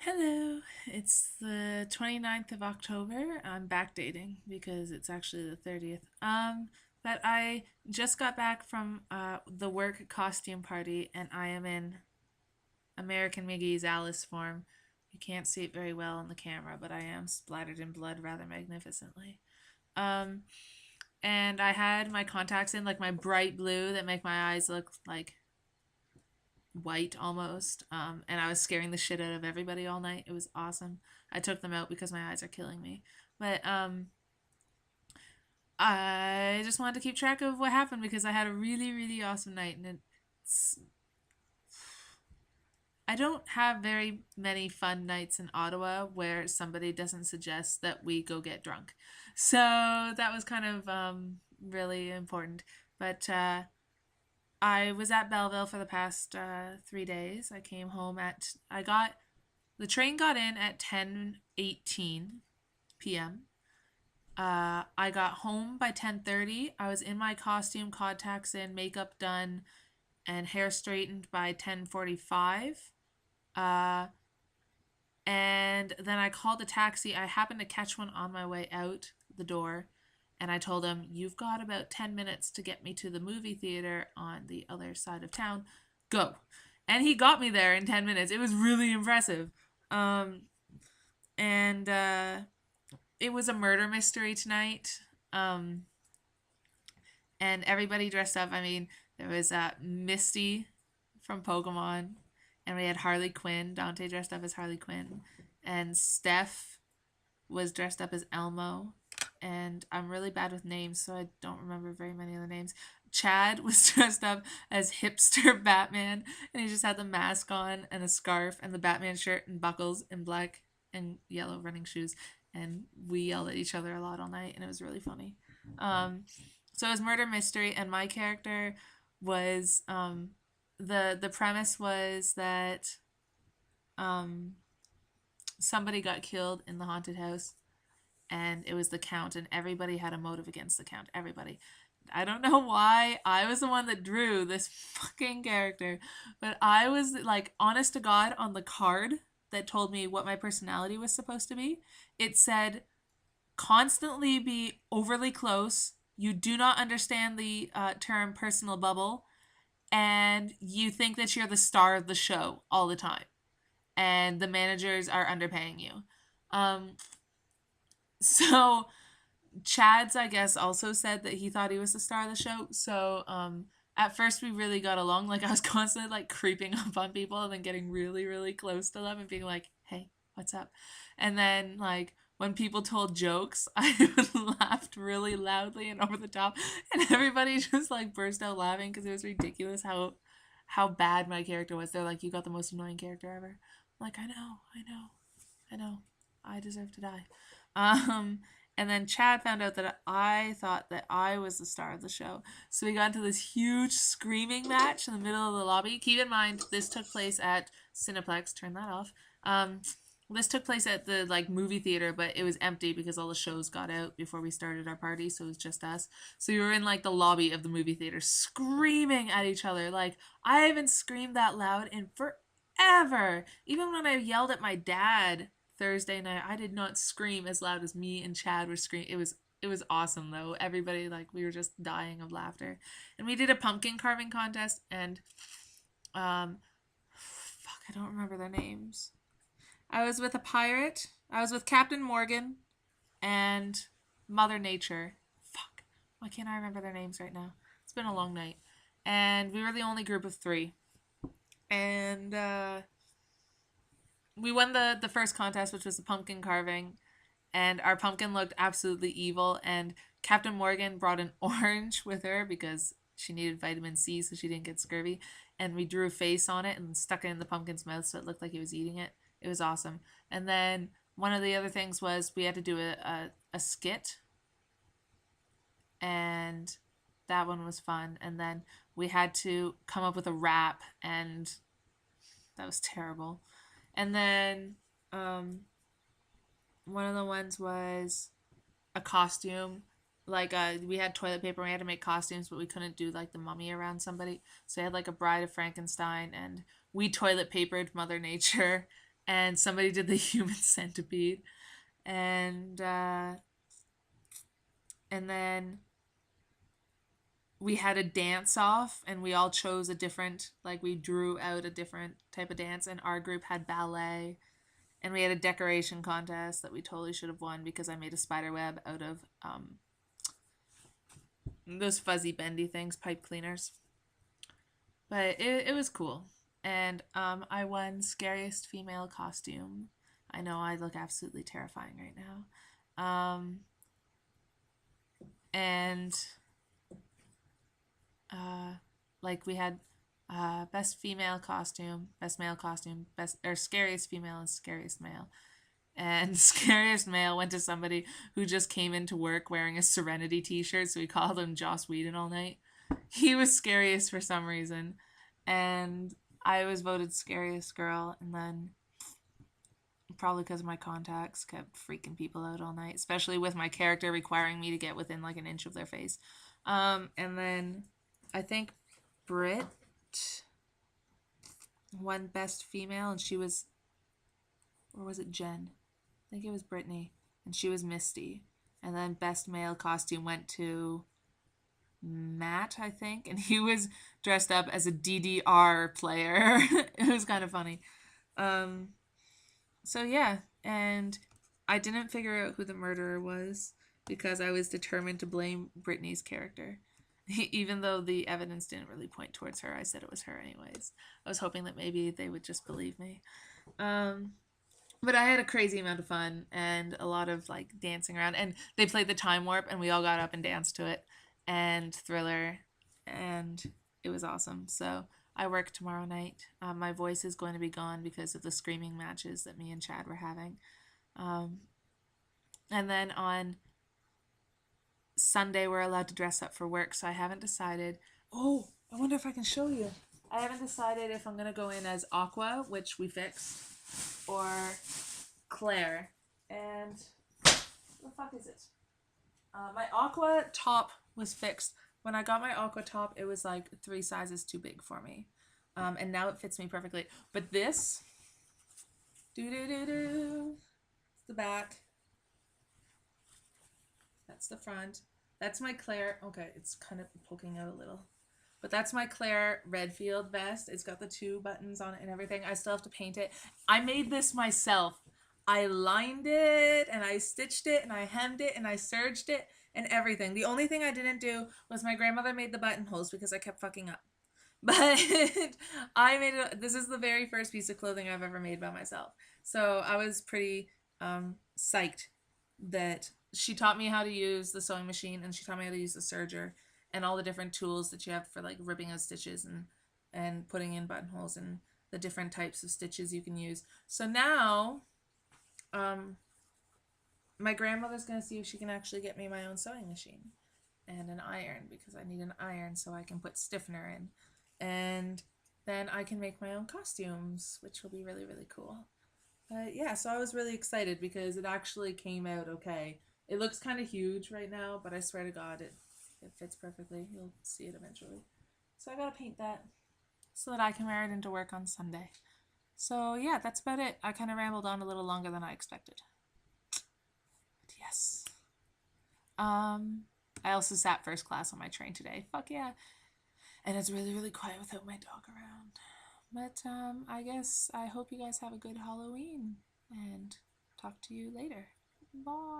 Hello, it's the 29th of October. I'm backdating because it's actually the 30th. But I just got back from the work costume party and I am in American Miggy's Alice form. You can't see it very well on the camera, but I am splattered in blood rather magnificently. Um, and I had my contacts in, like my bright blue that make my eyes look like white almost. And I was scaring the shit out of everybody all night. It was awesome. I took them out because my eyes are killing me. But I just wanted to keep track of what happened because I had a really, really awesome night. And it's, I don't have very many fun nights in Ottawa where somebody doesn't suggest that we go get drunk. So that was kind of really important. But I was at Belleville for the past 3 days. I came home at the train got in at 10:18 p.m. I got home by 10:30. I was in my costume, contacts in, makeup done, and hair straightened by 10:45. Uh, and then I called a taxi. I happened to catch one on my way out the door. And I told him, "You've got about 10 minutes to get me to the movie theater on the other side of town. Go." And he got me there in 10 minutes. It was really impressive. Um, and It was a murder mystery tonight. Um, and everybody dressed up. I mean, there was Misty from Pokemon, and we had Harley Quinn. Dante dressed up as Harley Quinn, and Steph was dressed up as Elmo. And I'm really bad with names, so I don't remember very many of the names. Chad was dressed up as hipster Batman, and he just had the mask on and a scarf and the Batman shirt and buckles and black and yellow running shoes. And we yelled at each other a lot all night, and it was really funny. Um, so it was murder mystery, and my character was the premise was that um, somebody got killed in the haunted house, and it was the count, and everybody had a motive against the count. Everybody. I don't know why I was the one that drew this fucking character, but I was like, honest to God, on the card that told me what my personality was supposed to be, it said constantly be overly close. You do not understand the term personal bubble, and you think that you're the star of the show all the time, and the managers are underpaying you. Um, so Chad's, I guess, also said that he thought he was the star of the show. So at first we really got along. Like I was constantly like creeping up on people and then getting really, really close to them and being like, "Hey, what's up?" And then like when people told jokes, I laughed really loudly and over the top, and everybody just like burst out laughing because it was ridiculous how bad my character was. They're like, "You got the most annoying character ever." I'm like, I know, I deserve to die. Um, and then Chad found out that I thought that I was the star of the show. So we got into this huge screaming match in the middle of the lobby. Keep in mind, this took place at Cineplex. Turn that off. This took place at the like movie theater, but it was empty because all the shows got out before we started our party, so it was just us. So we were in like the lobby of the movie theater screaming at each other. Like I haven't screamed that loud in forever. Even when I yelled at my dad Thursday night, I did not scream as loud as me and Chad were screaming. It was awesome though. Everybody like we were just dying of laughter. And we did a pumpkin carving contest and fuck, I don't remember their names. I was with a pirate. I was with Captain Morgan and Mother Nature. Fuck. Why can't I remember their names right now? It's been a long night. And we were the only group of three. And we won the first contest, which was the pumpkin carving, and our pumpkin looked absolutely evil. And Captain Morgan brought an orange with her because she needed vitamin C so she didn't get scurvy. And we drew a face on it and stuck it in the pumpkin's mouth so it looked like he was eating it. It was awesome. And then one of the other things was we had to do a skit, and that one was fun. And then we had to come up with a rap, and that was terrible. And then one of the ones was a costume. Like we had toilet paper and we had to make costumes, but we couldn't do like the mummy around somebody. So I had like a Bride of Frankenstein, and we toilet papered Mother Nature, and somebody did the human centipede, and and then we had a dance off, and we all chose a different, like, we drew out a different type of dance, and our group had ballet, and we had a decoration contest that we totally should have won because I made a spider web out of those fuzzy bendy things, pipe cleaners. But it was cool. And I won scariest female costume. I know I look absolutely terrifying right now. And like we had best female costume, best male costume, best or scariest female and scariest male. And scariest male went to somebody who just came into work wearing a Serenity t-shirt, so we called him Joss Whedon all night. He was scariest for some reason. And I was voted scariest girl, and then probably because of my contacts kept freaking people out all night, especially with my character requiring me to get within like an inch of their face. And then I think Brit won best female, and she was, or was it Jen? I think it was Brittany, and she was Misty. And then best male costume went to Matt, I think, and he was dressed up as a DDR player. It was kind of funny. Um, so yeah, and I didn't figure out who the murderer was because I was determined to blame Brittany's character. Even though the evidence didn't really point towards her, I said it was her anyways. I was hoping that maybe they would just believe me. But I had a crazy amount of fun and a lot of like dancing around. And they played the Time Warp, and we all got up and danced to it, and Thriller, and it was awesome. So I work tomorrow night. My voice is going to be gone because of the screaming matches that me and Chad were having. Um, and then on Sunday, we're allowed to dress up for work, so I haven't decided. Oh, I wonder if I can show you. I haven't decided if I'm going to go in as Aqua, which we fixed, or Claire. And what the fuck is it? My Aqua top was fixed. When I got my Aqua top, it was like 3 sizes too big for me. And now it fits me perfectly. But this, it's the back. That's the front. That's my Claire. Okay, it's kind of poking out a little. But that's my Claire Redfield vest. It's got the 2 buttons on it and everything. I still have to paint it. I made this myself. I lined it and I stitched it and I hemmed it and I serged it and everything. The only thing I didn't do was my grandmother made the buttonholes because I kept fucking up. But I made it. This is the very first piece of clothing I've ever made by myself. So I was pretty psyched that she taught me how to use the sewing machine, and she taught me how to use the serger and all the different tools that you have for like ripping out stitches and putting in buttonholes and the different types of stitches you can use. So now my grandmother's going to see if she can actually get me my own sewing machine and an iron, because I need an iron so I can put stiffener in. And then I can make my own costumes, which will be really, really cool. Yeah, so I was really excited because it actually came out okay. It looks kind of huge right now, but I swear to God, it fits perfectly. You'll see it eventually. So I gotta paint that so that I can wear it into work on Sunday. So yeah, that's about it. I kind of rambled on a little longer than I expected. But yes. I also sat first class on my train today. Fuck yeah. And it's really, really quiet without my dog around. But I guess I hope you guys have a good Halloween, and talk to you later. Bye.